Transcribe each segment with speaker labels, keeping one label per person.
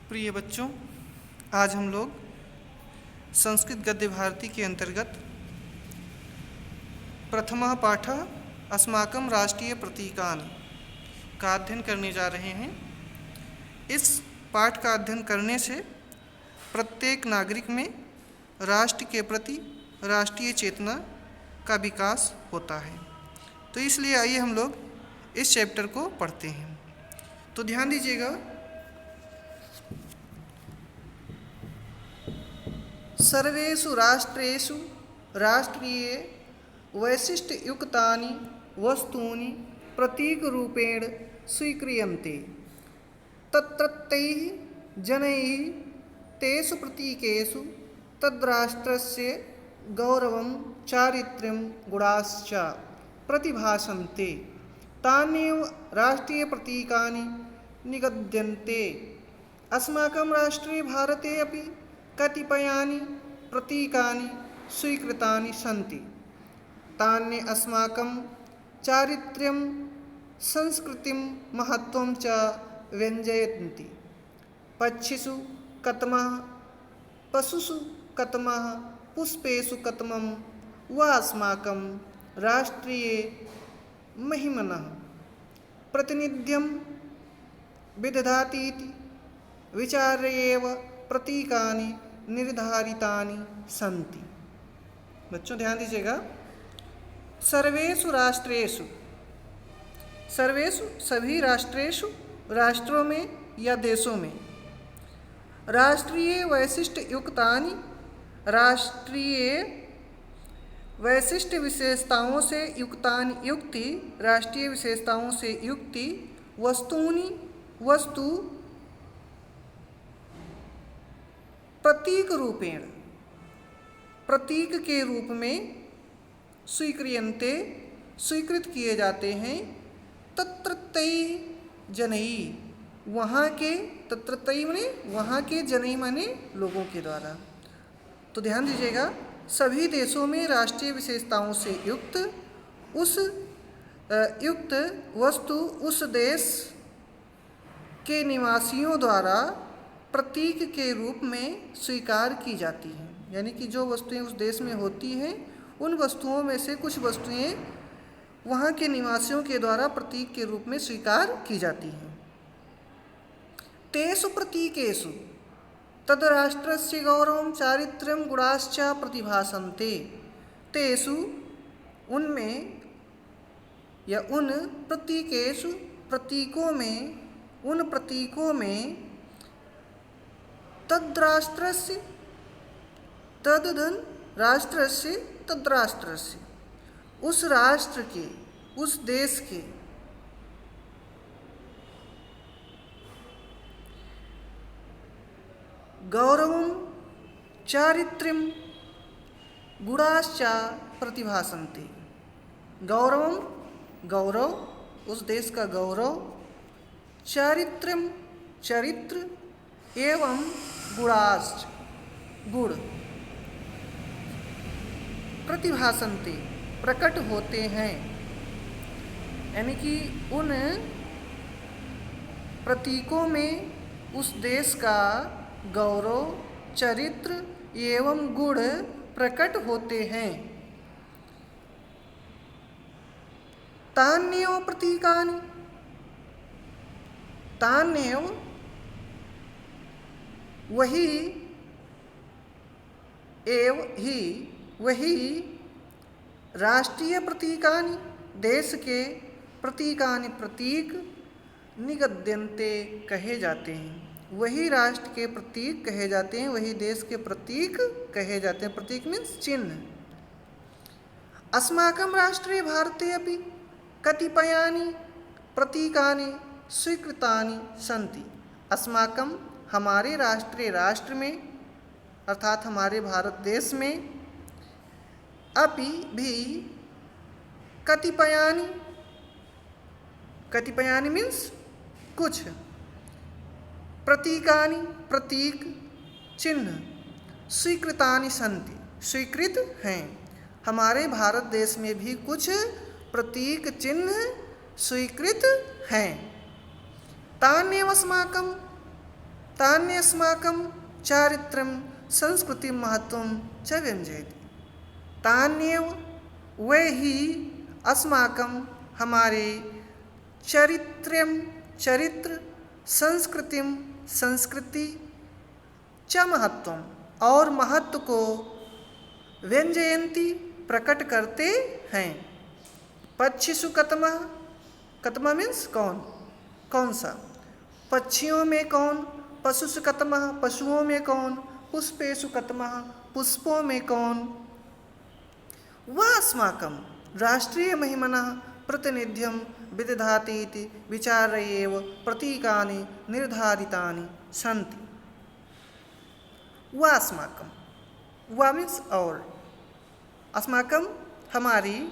Speaker 1: प्रिय बच्चों, आज हम लोग संस्कृत गद्य भारती के अंतर्गत प्रथमः पाठः अस्माकं राष्ट्रीय प्रतीकानि का अध्ययन करने जा रहे हैं। इस पाठ का अध्ययन करने से प्रत्येक नागरिक में राष्ट्र के प्रति राष्ट्रीय चेतना का विकास होता है। तो इसलिए आइए हम लोग इस चैप्टर को पढ़ते हैं। तो ध्यान दीजिएगा, सर्वेषु राष्ट्रेषु राष्ट्रीय वैशिष्ट्ययुक्तानि वस्तूनि प्रतीकरूपेण स्वीक्रियन्ते। तत्रत्यैः जनैः तेषु प्रतीकेषु तद्राष्ट्रस्य गौरवं चारित्र्यं गुणाश्च प्रतिभासन्ते। तान्येव राष्ट्रीयप्रतीकानि निगद्यन्ते। अस्माकं राष्ट्रे भारते अपि कतिपयानि प्रतीकानि स्वीकृतानि सन्ति। तानि अस्माकं चारित्र्यं संस्कृतिं महत्त्वं च व्यञ्जयन्ति। पक्षिषु कतमः, पशुषु कतमः, पुष्पेषु कतमं वा अस्माकं राष्ट्रीये महिमनः प्रतिनिध्यं विदधातीति विचार्य एव प्रतीकानि निर्धारितानि सन्ति। बच्चों ध्यान दीजिएगा, सर्वेषु राष्ट्रेषु, सर्वेषु सभी राष्ट्रेषु राष्ट्रों में या देशों में, राष्ट्रीय वैशिष्ट्य युक्तानि राष्ट्रीय वैशिष्ट विशेषताओं से युक्तानि युक्ति राष्ट्रीय विशेषताओं से युक्ति वस्तूनि वस्तु प्रतीक रूपेण प्रतीक के रूप में स्वीक्रियन्ते स्वीकृत किए जाते हैं। तत्रत्यैः जनैः वहाँ के, तत्रत्यैः माने वहाँ के, जनैः माने लोगों के द्वारा। तो ध्यान दीजिएगा, सभी देशों में राष्ट्रीय विशेषताओं से युक्त युक्त वस्तु उस देश के निवासियों द्वारा प्रतीक के रूप में स्वीकार की जाती हैं। यानी कि जो वस्तुएं उस देश में होती हैं, उन वस्तुओं में से कुछ वस्तुएं वहाँ के निवासियों के द्वारा प्रतीक के रूप में स्वीकार की जाती हैं। तेषु प्रतीकेषु तद्राष्ट्रस्य गौरवं चारित्र्यं गुणाश्च प्रतिभासन्ते। तेषु उनमें या उन प्रतीकेषु प्रतीकों में, उन प्रतीकों में तद्राष्ट्रस्य तद्धन राष्ट्रस्य तद्राष्ट्रस्य उस राष्ट्र के, उस देश के गौरवं चारित्र्यं गुणाश्च प्रतिभासन्ते। गौरवं गौरव, उस देश का गौरव, चारित्र्यं चरित्र, एवं गुणाश्च गुण प्रतिभासन्ते प्रकट होते हैं। यानी कि उन प्रतीकों में उस देश का गौरव, चरित्र एवं गुण प्रकट होते हैं। तान्येव प्रतीकानि, तान्येव वही, एव ही वही, राष्ट्रीय प्रतीकानि देश के प्रतीकानि प्रतीक, निगद्यन्ते कहे जाते हैं। वही राष्ट्र के प्रतीक कहे जाते हैं, वही देश के प्रतीक कहे जाते हैं। प्रतीक मीन्स चिन्ह। अस्माकं राष्ट्रे भारते अपि कतिपयानि प्रतीकानि स्वीकृतानि सन्ति। अस्माकं हमारे राष्ट्रीय राष्ट्र में, अर्थात हमारे भारत देश में, अपि भी कतिपयानि, कतिपयानि मीन्स कुछ, प्रतीकानि प्रतीक चिन्ह स्वीकृतानि सन्ति स्वीकृत हैं। हमारे भारत देश में भी कुछ प्रतीक चिन्ह स्वीकृत हैं। तान्येव अस्माकं तान्यस्माकं चारित्र्यं संस्कृतिं महत्त्वं च व्यञ्जयति। तान्येव वे ही अस्माकं हमारे चरित्र संस्कृतिम संस्कृति च महत्वम और महत्व को व्यंजयन्ति प्रकट करते हैं। पक्षिषु कतमः, कतमः मीन्स कौन, कौन सा, पक्षियों में कौन, पशुषु कतमः, पशुओं में कौन, पुष्पेषु कतमः, पुष्पों में कौन, वह अस्माकं राष्ट्रीय महिमनः प्रतिनिध्यं विदधाति इति विचार्यैव प्रतीकानि निर्धारितानि सन्ति। वह अस्माकं, वह मीन्स और, अस्माकं हमारी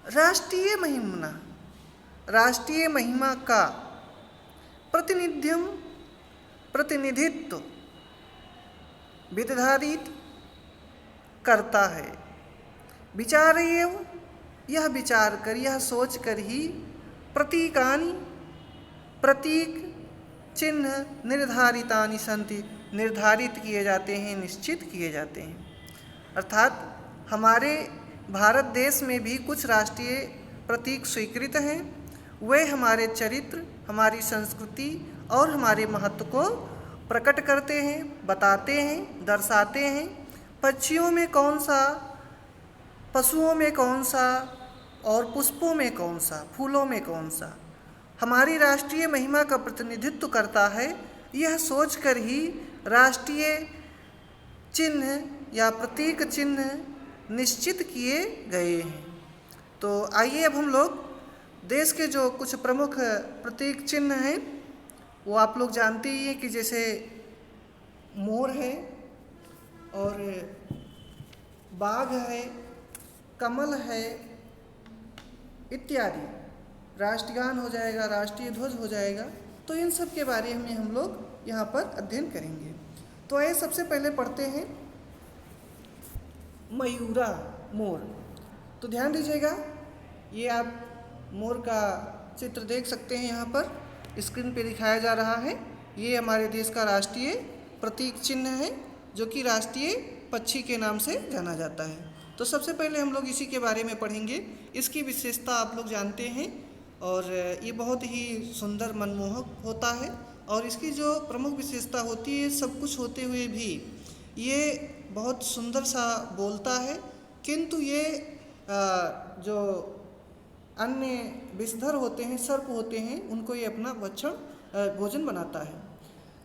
Speaker 1: राष्ट्रीय महिमना, राष्ट्रीय महिमा का प्रतिनिधित्व विदधारित करता है। विचार्यैव, यह विचार कर, यह सोच कर ही प्रतीकानि, प्रतीक चिन्ह निर्धारितानि सन्ति, निर्धारित किए जाते हैं, निश्चित किए जाते हैं। अर्थात हमारे भारत देश में भी कुछ राष्ट्रीय प्रतीक स्वीकृत हैं। वे हमारे चरित्र, हमारी संस्कृति और हमारे महत्व को प्रकट करते हैं, बताते हैं, दर्शाते हैं। पक्षियों में कौन सा, पशुओं में कौन सा और पुष्पों में कौन सा, फूलों में कौन सा हमारी राष्ट्रीय महिमा का प्रतिनिधित्व करता है। यह सोचकर ही राष्ट्रीय चिन्ह या प्रतीक चिन्ह निश्चित किए गए हैं। तो आइए अब हम लोग देश के जो कुछ प्रमुख प्रतीक चिन्ह हैं वो आप लोग जानते ही हैं कि जैसे मोर है और बाघ है, कमल है इत्यादि, राष्ट्रगान हो जाएगा, राष्ट्रीय ध्वज हो जाएगा। तो इन सब के बारे में हम लोग यहाँ पर अध्ययन करेंगे। तो आइए सबसे पहले पढ़ते हैं मयूरा, मोर। तो ध्यान दीजिएगा, ये आप मोर का चित्र देख सकते हैं, यहाँ पर स्क्रीन पे दिखाया जा रहा है। ये हमारे देश का राष्ट्रीय प्रतीक चिन्ह है जो कि राष्ट्रीय पक्षी के नाम से जाना जाता है। तो सबसे पहले हम लोग इसी के बारे में पढ़ेंगे। इसकी विशेषता आप लोग जानते हैं और ये बहुत ही सुंदर मनमोहक होता है और इसकी जो प्रमुख विशेषता होती है, सब कुछ होते हुए भी ये बहुत सुंदर सा बोलता है, किंतु ये जो अन्य विषधर होते हैं, सर्प होते हैं, उनको ये अपना भोजन बनाता है,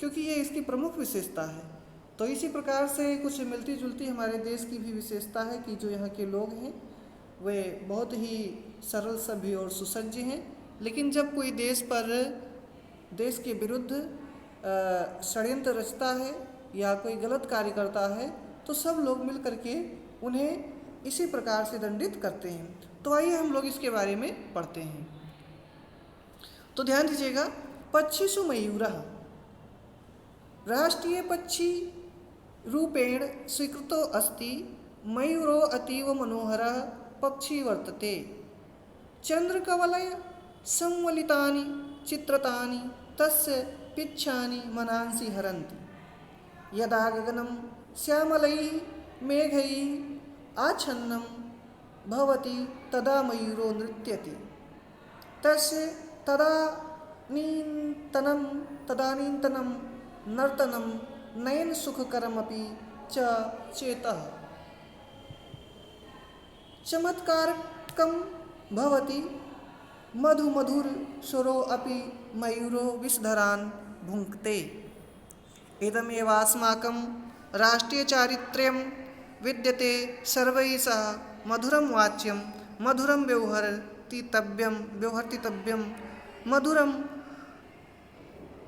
Speaker 1: क्योंकि ये इसकी प्रमुख विशेषता है। तो इसी प्रकार से कुछ मिलती जुलती हमारे देश की भी विशेषता है कि जो यहाँ के लोग हैं वे बहुत ही सरल, सभ्य और सुसज्ज हैं। लेकिन जब कोई देश के विरुद्ध षड्यंत्र रचता है या कोई गलत कार्य करता है तो सब लोग मिल करके उन्हें इसी प्रकार से दंडित करते हैं। तो आइए हम लोग इसके बारे में पढ़ते हैं। तो ध्यान दीजिएगा, पक्षिषु मयूरः राष्ट्रीय पक्षी रूपेण स्वीकृतो अस्ति। मयूरो अतीव मनोहरः पक्षी वर्तते। चंद्रकवलय संवलितानि चित्रतानि तस्य पिच्छानि मनांसि हरन्ति। यदा गगनं श्यामलैः मेघैः आच्छन्नं भवति तदा मयूरो नृत्यति। तस्य तदानीन्तनं नर्तनं नयन सुखकरमपि च चेतः। चमत्कारकं भवति मधुर स्वरो अपि मयूरो विषधरान् भुङ्क्ते। इदमेवास्माकं राष्ट्रीयचारित्र्यं विद्यते। सर्वैः सह मधुरं वाच्यं मधुरं व्यवहर्तितव्यं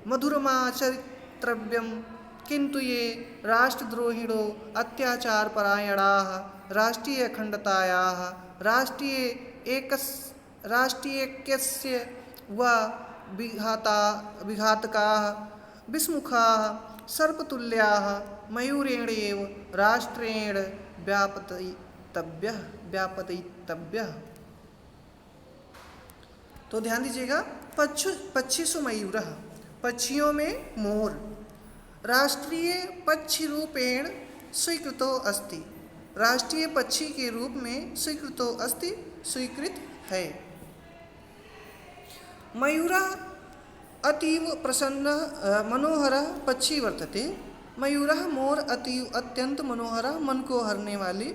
Speaker 1: मधुरमाचरितव्यं। किन्तु ये राष्ट्रद्रोहिणो अत्याचारपरायणाः राष्ट्रीय अखण्डतायाः राष्ट्रीयैक्यस्य व विघातकाः विस्मुखाः सर्पतुल्याः मयूरेणैव राष्ट्रेण व्यापतितव्यः। तो ध्यान दीजिएगा, पक्षिषु मयूरः, पक्षियों में मोर राष्ट्रीय पक्षी रूपेण स्वीकृतो अस्ति। राष्ट्रीय पक्षी के रूप में स्वीकृतो अस्ति, स्वीकृत है। मयूरः अतीव प्रसन्नः मनोहरः पक्षी वर्तते। मयूरः मोर अतीव अत्यंत मनोहरः मन को हरने वाली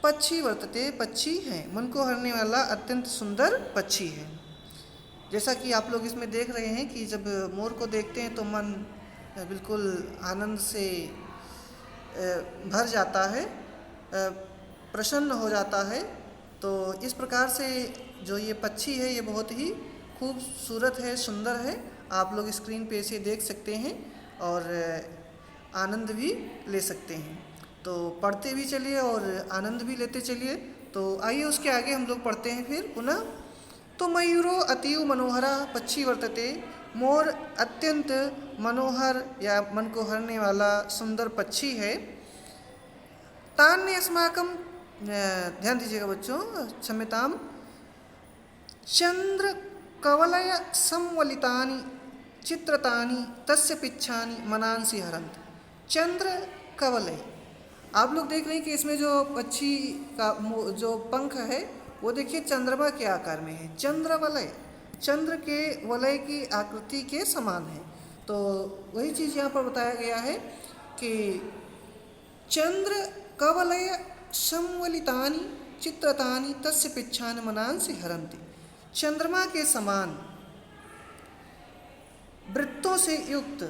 Speaker 1: पक्षी वर्तते, पक्षी है, मन को हरने वाला अत्यंत सुंदर पक्षी है। जैसा कि आप लोग इसमें देख रहे हैं कि जब मोर को देखते हैं तो मन बिल्कुल आनंद से भर जाता है, प्रसन्न हो जाता है। तो इस प्रकार से जो ये पक्षी है ये बहुत ही खूबसूरत है, सुंदर है। आप लोग स्क्रीन पे इसे देख सकते हैं और आनंद भी ले सकते हैं। तो पढ़ते भी चलिए और आनंद भी लेते चलिए। तो आइए उसके आगे हम लोग पढ़ते हैं फिर पुनः। तो मयूरो अतीव मनोहरः पक्षी वर्तते। मोर अत्यंत मनोहर या मन को हरने वाला सुंदर पक्षी है। तान्य अस्माकं, ध्यान दीजिएगा बच्चों, क्षम्यताम, चंद्र कवलय संवलितानि चित्रतानि तस्य पिच्छानि मनांसि हरन्ति। चंद्र कवलय, आप लोग देख रहे हैं कि इसमें जो पक्षी का जो पंख है वो देखिए चंद्रमा के आकार में है। चंद्र वलय, चंद्र के वलय की आकृति के समान है। तो वही चीज़ यहाँ पर बताया गया है कि चंद्र कवलय संवलितानि चित्रतानि तस्य पिच्छानि मनांसि हरन्ति। चंद्रमा के समान वृत्तों से युक्त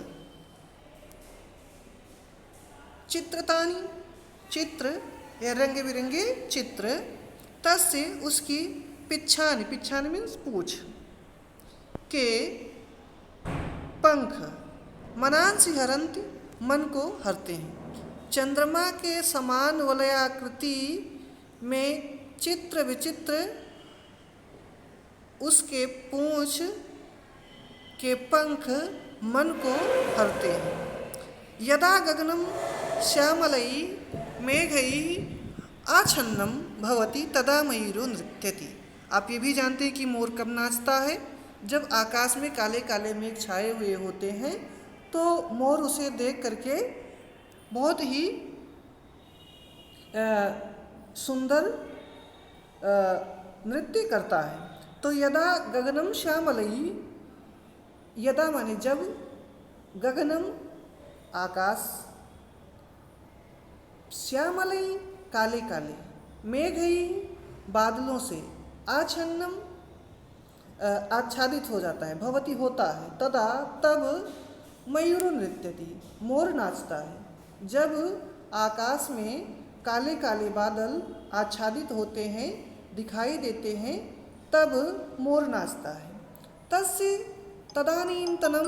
Speaker 1: चित्रतानि, चित्र या रंग बिरंगे चित्र, तस्य उसकी पिच्छानि, पिच्छानि मीन्स पूछ, के पंख, मनांसि हरन्ति, मन को हरते हैं। चंद्रमा के समान वलयाकृति में चित्र विचित्र उसके पूंछ के पंख मन को हरते हैं। यदा गगनं श्यामलैः मेघैः आच्छन्नं भवति तदा मयूरो नृत्यति। आप ये भी जानते हैं कि मोर कब नाचता है? जब आकाश में काले काले मेघ छाए हुए होते हैं तो मोर उसे देख करके बहुत ही सुंदर नृत्य करता है। तो यदा गगनम श्यामलई, यदा माने जब, गगनम आकाश, श्यामलई काले काले, मेघई बादलों से, आच्छन्नम आच्छादित हो जाता है, भवती होता है, तदा तब, मयूर नृत्यति मोर नाचता है। जब आकाश में काले काले बादल आच्छादित होते हैं, दिखाई देते हैं, तब मोर नाचता है। तस्य तदानीन्तनं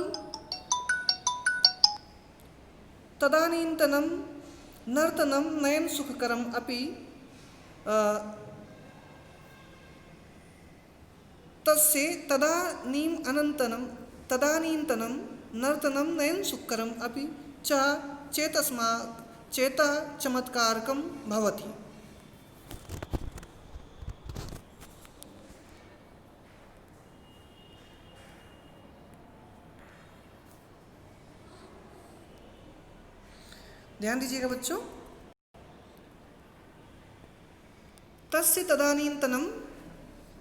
Speaker 1: नर्तनं नयन सुखकरम अपि तस्य तदानीन्तनं नर्तनं नयन सुखकरम अपि च चेतः चमत्कारकं भवति। ध्यान दीजिएगा बच्चों। तस्य तदानीन्तनं,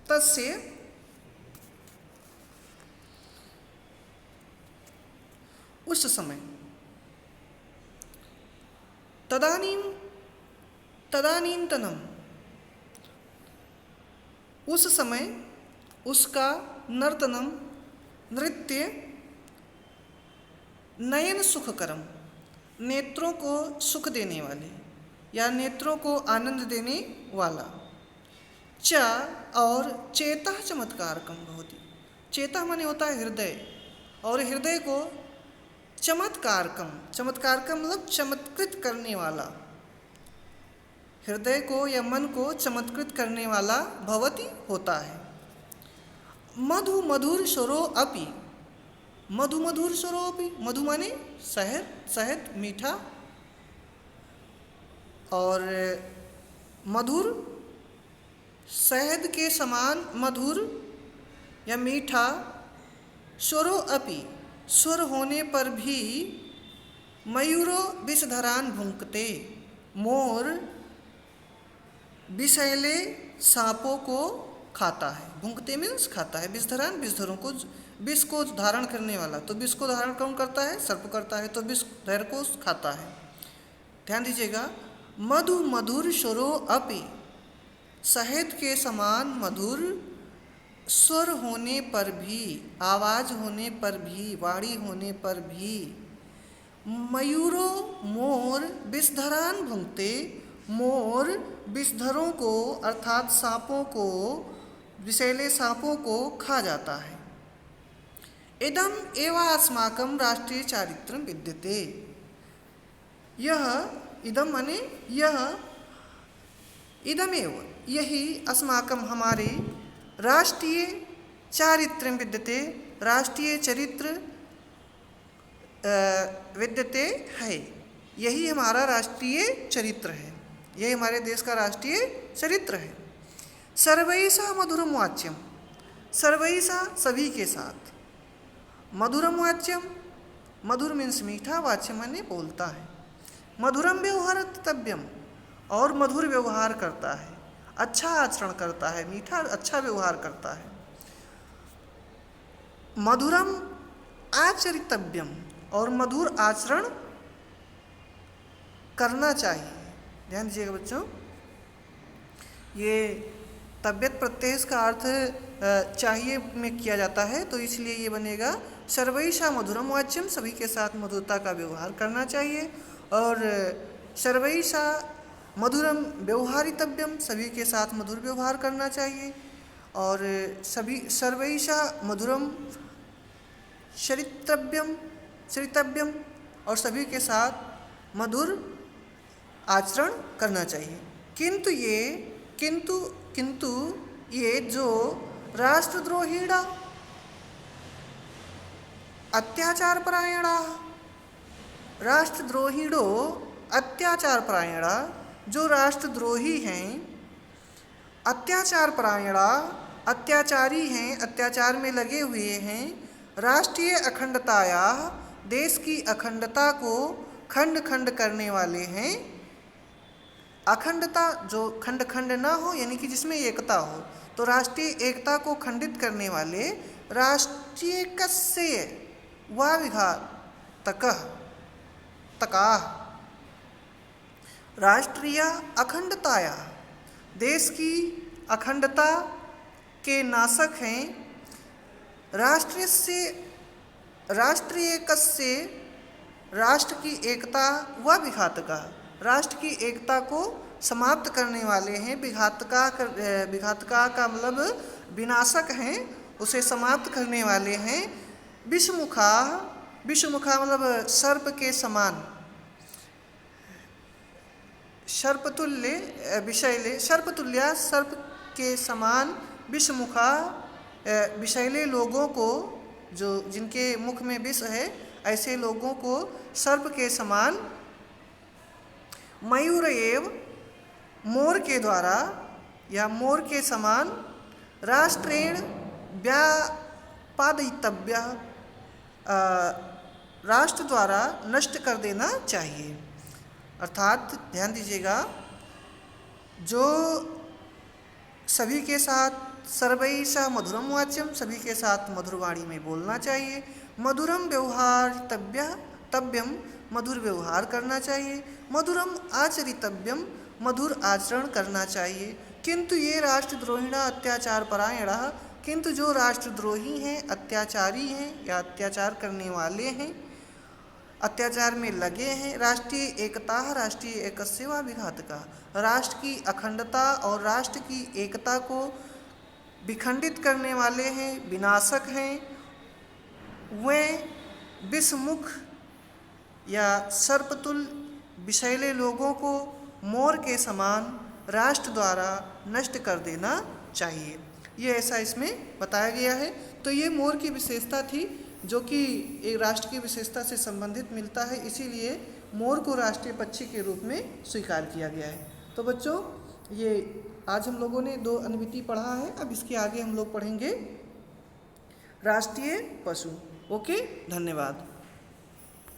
Speaker 1: तस्य उस समय, तदानीन्तनं उस समय, उसका नर्तनम नृत्य, नयन सुखकरम नेत्रों को सुख देने वाले या नेत्रों को आनंद देने वाला, च और चेता चमत्कारकम भवति। चेता माने होता है हृदय, और हृदय को चमत्कारकम, चमत्कारकम मतलब चमत्कृत करने वाला, हृदय को या मन को चमत्कृत करने वाला भवति होता है। मधु मधुर स्वरो अपि, मधु मधुर स्वरो अपि, मधु माने शहद, शहद मीठा, और मधुर शहद के समान मधुर या मीठा, स्वरो अपि स्वर होने पर भी मयूरो विषधरान भुंकते, मोर विषैले सांपों को खाता है। भुंकते मीन्स खाता है, विषधरान विषधरों को, विष को धारण करने वाला, तो विष को धारण कौन करता है? सर्प करता है, तो विषधर को खाता है। ध्यान दीजिएगा, मधु मधुर स्वरो अपि, शहद के समान मधुर स्वर होने पर भी, आवाज होने पर भी, वाणी होने पर भी, मयूरो मोर विषधरान भुंकते, मोर विषधरों को अर्थात सांपों को, विषैले सांपों को खा जाता है। इदम एवा अस्माकं राष्ट्रीय चारित्रं विद्यते, यह इदम माने यह, इदमेव यही, अस्माकं हमारे, राष्ट्रीय चारित्रं विद्यते, राष्ट्रीय चरित्र विद्यते है, यही हमारा राष्ट्रीय चरित्र है, यही हमारे देश का राष्ट्रीय चरित्र है। सर्वैषा मधुरम वाच्यम, सर्वैषा सभी के साथ, मधुरम वाच्यम, मधुर मीन्स मीठा, वाच्यम माने बोलता है, मधुरम व्यवहारतव्यम, और मधुर व्यवहार करता है, अच्छा आचरण करता है, मीठा अच्छा व्यवहार करता है। मधुरम आचरितव्यम, और मधुर आचरण करना चाहिए। ध्यान दीजिएगा बच्चों, ये तबियत प्रत्यय का अर्थ चाहिए में किया जाता है, तो इसलिए ये बनेगा सर्वैषा मधुरम वाच्यम, सभी के साथ मधुरता का व्यवहार करना चाहिए, और सर्वैषा मधुरम व्यवहारितव्यम, सभी के साथ मधुर व्यवहार करना चाहिए, और सभी सर्वैषा मधुरम चरितव्यम, चरितव्यम, और सभी के साथ मधुर आचरण करना चाहिए। किंतु ये जो राष्ट्रद्रोहिणा अत्याचार परायणा, राष्ट्रद्रोहिणो अत्याचार परायणा, जो राष्ट्रद्रोही हैं, अत्याचार परायणा, अत्याचारी हैं, अत्याचार में लगे हुए हैं, राष्ट्रीय अखंडताया, देश की अखंडता को खंड खंड करने वाले हैं। अखंडता जो खंड खंड ना हो, यानी कि जिसमें एकता हो, तो राष्ट्रीय एकता को खंडित करने वाले, राष्ट्रीय कस्य वा विघातकः तकाः, राष्ट्रीय अखंडताया, देश की अखंडता के नाशक हैं, राष्ट्रीय कस्य, राष्ट्र की एकता व विघातका, राष्ट्र की एकता को समाप्त करने वाले हैं। विघातका का मतलब विनाशक हैं, उसे समाप्त करने वाले हैं। विषमुखा, विषमुखा मतलब सर्प के समान, सर्पतुल्य विषैले, सर्पतुल्या, सर्प के समान, विषमुखा विषैले लोगों को, जो जिनके मुख में विष है, ऐसे लोगों को सर्प के समान, मयूर एव, मोर के द्वारा या मोर के समान, राष्ट्रेण व्यापादितव्य, राष्ट्र द्वारा नष्ट कर देना चाहिए। अर्थात ध्यान दीजिएगा, जो सभी के साथ सर्वैषा मधुरम वाच्यम, सभी के साथ मधुर वाणी में बोलना चाहिए, मधुरम व्यवहारितव्यम, मधुर व्यवहार करना चाहिए, मधुरम आचरितव्यम, मधुर आचरण करना चाहिए। किंतु ये राष्ट्रद्रोहिणा अत्याचार परायणा, किंतु जो राष्ट्रद्रोही हैं, अत्याचारी हैं या अत्याचार करने वाले हैं, अत्याचार में लगे हैं, राष्ट्रीय एकता, राष्ट्रीय एकस्य वा विघातका, राष्ट्र की अखंडता और राष्ट्र की एकता को विखंडित करने वाले हैं, विनाशक हैं, वे विषमुख या सर्पतुल विषैले लोगों को मोर के समान राष्ट्र द्वारा नष्ट कर देना चाहिए। ये ऐसा इसमें बताया गया है। तो ये मोर की विशेषता थी, जो कि एक राष्ट्र की विशेषता से संबंधित मिलता है, इसीलिए मोर को राष्ट्रीय पक्षी के रूप में स्वीकार किया गया है। तो बच्चों, ये आज हम लोगों ने 2 अनुवृत्ति पढ़ा है। अब इसके आगे हम लोग पढ़ेंगे राष्ट्रीय पशु। ओके, धन्यवाद।